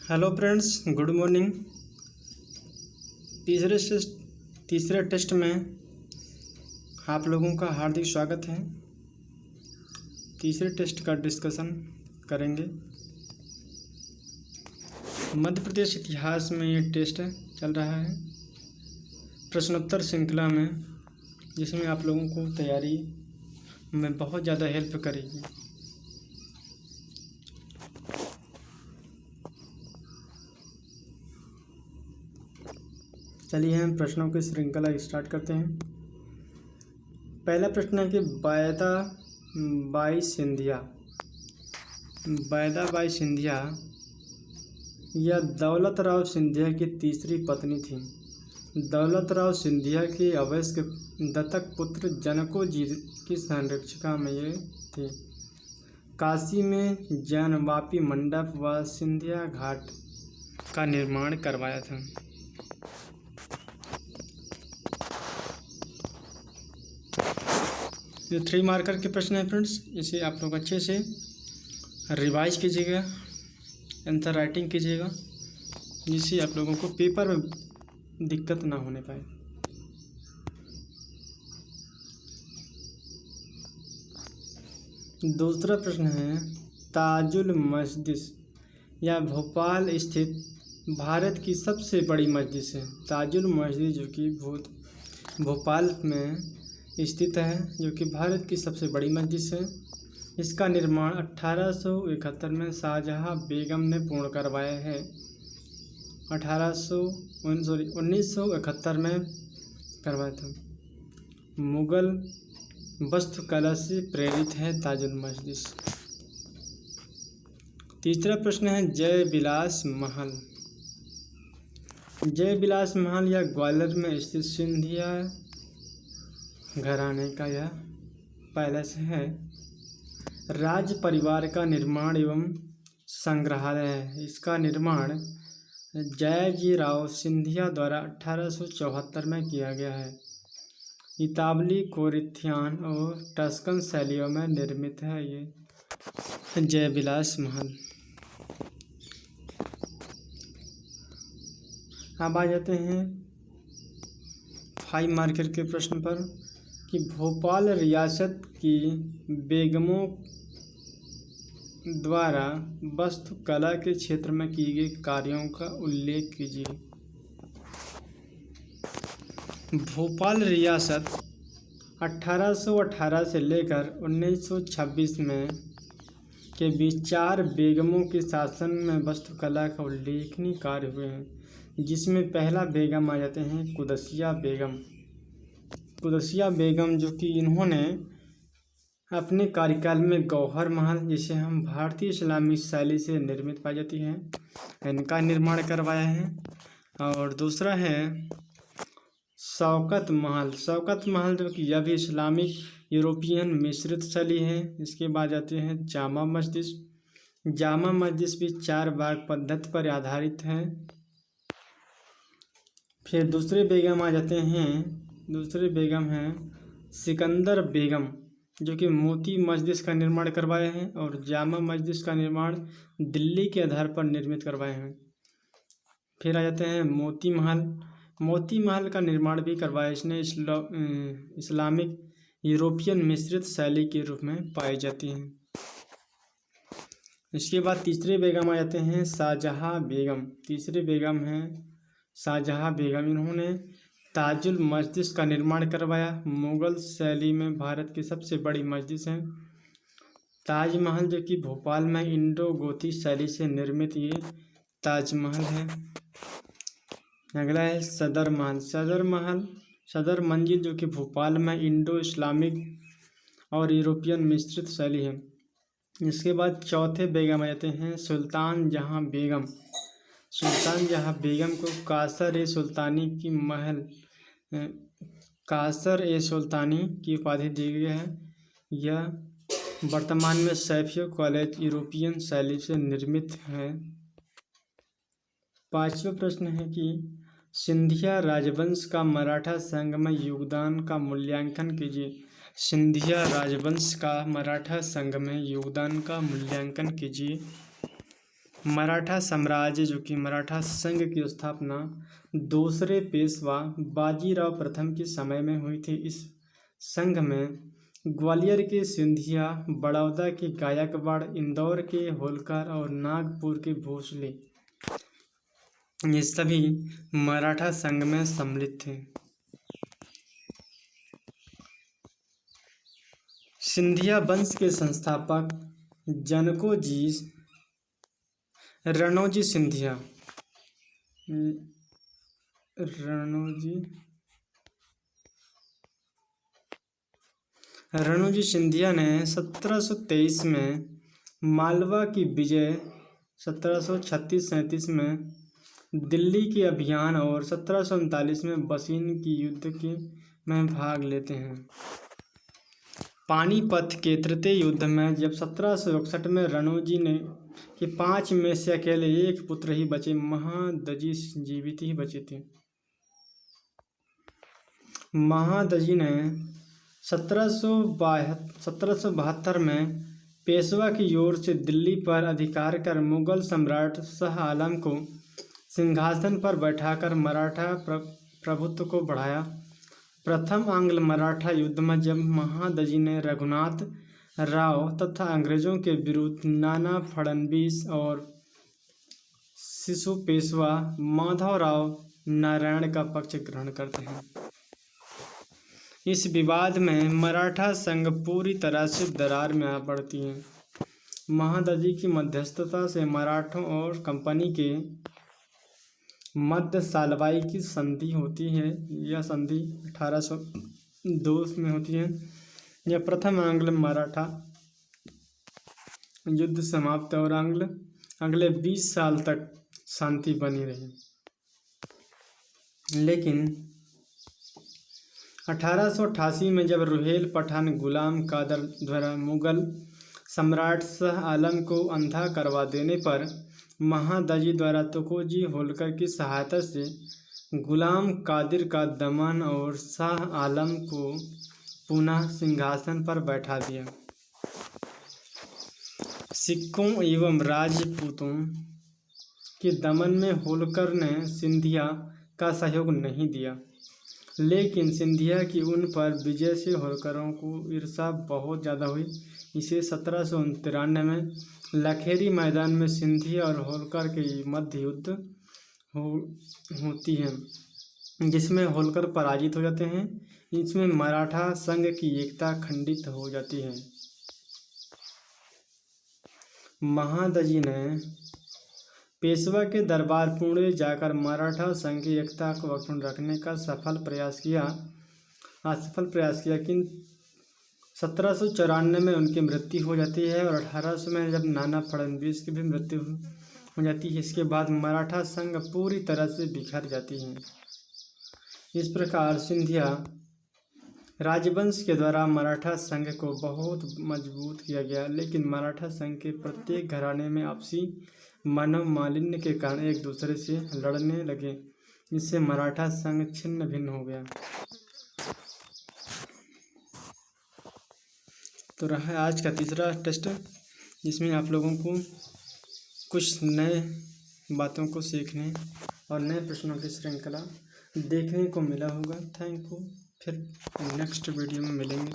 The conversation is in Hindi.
Hello friends, good morning. तीसरे टेस्ट में आप लोगों का हार्दिक स्वागत है। तीसरे टेस्ट का डिस्कशन करेंगे। मध्य प्रदेश इतिहास में ये टेस्ट चल रहा है प्रश्नोत्तर श्रृंखला में, जिसमें आप लोगों को तैयारी में बहुत ज़्यादा हेल्प करेगी। चलिए हम प्रश्नों की श्रृंखला स्टार्ट करते हैं। पहला प्रश्न है कि बैदा बाई सिंधिया यह दौलत राव सिंधिया की तीसरी पत्नी थी। दौलत राव सिंधिया के अवयस्क दत्तक पुत्र जनको जी की संरक्षिका में ये थी। काशी में जैन वापी मंडप व सिंधिया घाट का निर्माण करवाया था। ये 3 मार्कर के प्रश्न है फ्रेंड्स, इसे आप लोग अच्छे से रिवाइज कीजिएगा, आंसर राइटिंग कीजिएगा, जिससे आप लोगों को पेपर में दिक्कत ना होने पाए। दूसरा प्रश्न है ताजुल मस्जिद यह भोपाल स्थित भारत की सबसे बड़ी मस्जिद है। ताजुल मस्जिद जो कि भोपाल में स्थित है, जो कि भारत की सबसे बड़ी मस्जिद है। इसका निर्माण 1871 में शाहजहां बेगम ने पूर्ण करवाया है। 1971 में करवाया था। मुगल वास्तुकला से प्रेरित है ताजुल मस्जिद। तीसरा प्रश्न है जय विलास महल। जय विलास महल यह ग्वालियर में स्थित सिंधिया घराने का यह पैलेस है। राज परिवार का निर्माण एवं संग्रहालय है। इसका निर्माण जयाजी राव सिंधिया द्वारा 1874 में किया गया है। इतावली, कोरिन्थियन और टस्कन शैलियों में निर्मित है ये जय विलास महल। अब आ जाते हैं 5 मार्कर के प्रश्न पर कि भोपाल रियासत की बेगमों द्वारा वास्तुकला के क्षेत्र में किए गए कार्यों का उल्लेख कीजिए। भोपाल रियासत 1818 से लेकर 1926 में के बीच 4 बेगमों के शासन में वास्तुकला का उल्लेखनीय कार्य हुए हैं, जिसमें पहला बेगम आ जाते हैं कुदसिया बेगम, जो कि इन्होंने अपने कार्यकाल में गौहर महल, जिसे हम भारतीय इस्लामी शैली से निर्मित पाई जाती है, इनका निर्माण करवाया है। और दूसरा है शौकत महल जो कि यह भी इस्लामिक यूरोपियन मिश्रित शैली है। इसके बाद जाते हैं जामा मस्जिद भी 4 भाग पद्धति पर आधारित है। फिर दूसरे बेगम हैं सिकंदर बेगम, जो कि मोती मस्जिद का निर्माण करवाए हैं और जामा मस्जिद का निर्माण दिल्ली के आधार पर निर्मित करवाए हैं। फिर आ जाते हैं मोती महल का निर्माण भी करवाया। इसने इस्लामिक यूरोपियन मिश्रित शैली के रूप में पाई जाती हैं। इसके बाद तीसरे बेगम आ जाते हैं शाहजहां बेगम। इन्होंने ताजुल मस्जिद का निर्माण करवाया। मुगल शैली में भारत की सबसे बड़ी मस्जिद है। ताजमहल जो कि भोपाल में इंडो गोथिक शैली से निर्मित ये ताजमहल है। अगला है सदर मंजिल जो कि भोपाल में इंडो इस्लामिक और यूरोपियन मिश्रित शैली है। इसके बाद चौथे बेगम आ जाते हैं सुल्तान जहां बेगम को कासर ए सुल्तानी की उपाधि दी गई है। यह वर्तमान में सैफिया कॉलेज यूरोपियन शैली से निर्मित है। 5वां प्रश्न है कि सिंधिया राजवंश का मराठा संघ में योगदान का मूल्यांकन कीजिए। सिंधिया राजवंश का मराठा संघ में योगदान का मूल्यांकन कीजिए। मराठा साम्राज्य जो कि मराठा संघ की स्थापना दूसरे पेशवा बाजीराव प्रथम के समय में हुई थी। इस संघ में ग्वालियर के सिंधिया, बड़ौदा के गायकवाड़, इंदौर के होलकर और नागपुर के भोसले ये सभी मराठा संघ में सम्मिलित थे। सिंधिया वंश के संस्थापक जनकोजी रणोजी सिंधिया रणोजी सिंधिया ने 1723 में मालवा की विजय, 1736-37 में दिल्ली के अभियान और 1739 में बसीन की युद्ध में भाग लेते हैं। पानीपत के तृतीय युद्ध में जब 1761 में रणोजी ने कि 5 में से अकेले एक पुत्र ही बचे, महादजी जीवित ही बचे थे। महादजी ने 1772 में पेशवा की ओर से दिल्ली पर अधिकार कर मुगल सम्राट शाह आलम को सिंहासन पर बैठाकर मराठा प्रभुत्व को बढ़ाया। प्रथम आंग्ल मराठा युद्ध में जब महादजी ने रघुनाथ राव तथा अंग्रेजों के विरुद्ध नाना फड़नवीस और शिशु पेशवा माधवराव नारायण का पक्ष ग्रहण करते हैं। इस विवाद में मराठा संघ पूरी तरह से दरार में आ पड़ती है। महादजी की मध्यस्थता से मराठों और कंपनी के मध्य सालवाई की संधि होती है। यह संधि 1802 में होती है। यह प्रथम आंग्ल मराठा युद्ध समाप्त और अगले 20 साल तक शांति बनी रही। लेकिन 1888 में जब रुहेल पठान गुलाम कादर द्वारा मुगल सम्राट शाह आलम को अंधा करवा देने पर महादजी द्वारा तुकोजी होलकर की सहायता से गुलाम कादिर का दमन और शाह आलम को पुनः सिंहासन पर बैठा दिया। सिखों एवं राजपूतों के दमन में होलकर ने सिंधिया का सहयोग नहीं दिया, लेकिन सिंधिया की उन पर विजय से होलकरों को ईर्ष्या बहुत ज़्यादा हुई। इसे 1793 में लखेरी मैदान में सिंधिया और होलकर के मध्य युद्ध होती है, जिसमें होलकर पराजित हो जाते हैं। इसमें मराठा संघ की एकता खंडित हो जाती है। महादजी ने पेशवा के दरबार पुणे जाकर मराठा संघ की एकता को अक्षुण्ण रखने का असफल प्रयास किया, किंतु 1794 में उनकी मृत्यु हो जाती है और 1800 में जब नाना फड़नवीस की भी मृत्यु हो जाती है। इसके बाद मराठा संघ पूरी तरह से बिखर जाती है। इस प्रकार सिंधिया राजवंश के द्वारा मराठा संघ को बहुत मजबूत किया गया, लेकिन मराठा संघ के प्रत्येक घराने में आपसी मनोमालिन्य के कारण एक दूसरे से लड़ने लगे, जिससे मराठा संघ छिन्न भिन्न हो गया। तो रहा आज का तीसरा टेस्ट, जिसमें आप लोगों को कुछ नए बातों को सीखने और नए प्रश्नों की श्रृंखला देखने को मिला होगा। Thank you. फिर नेक्स्ट वीडियो में मिलेंगे।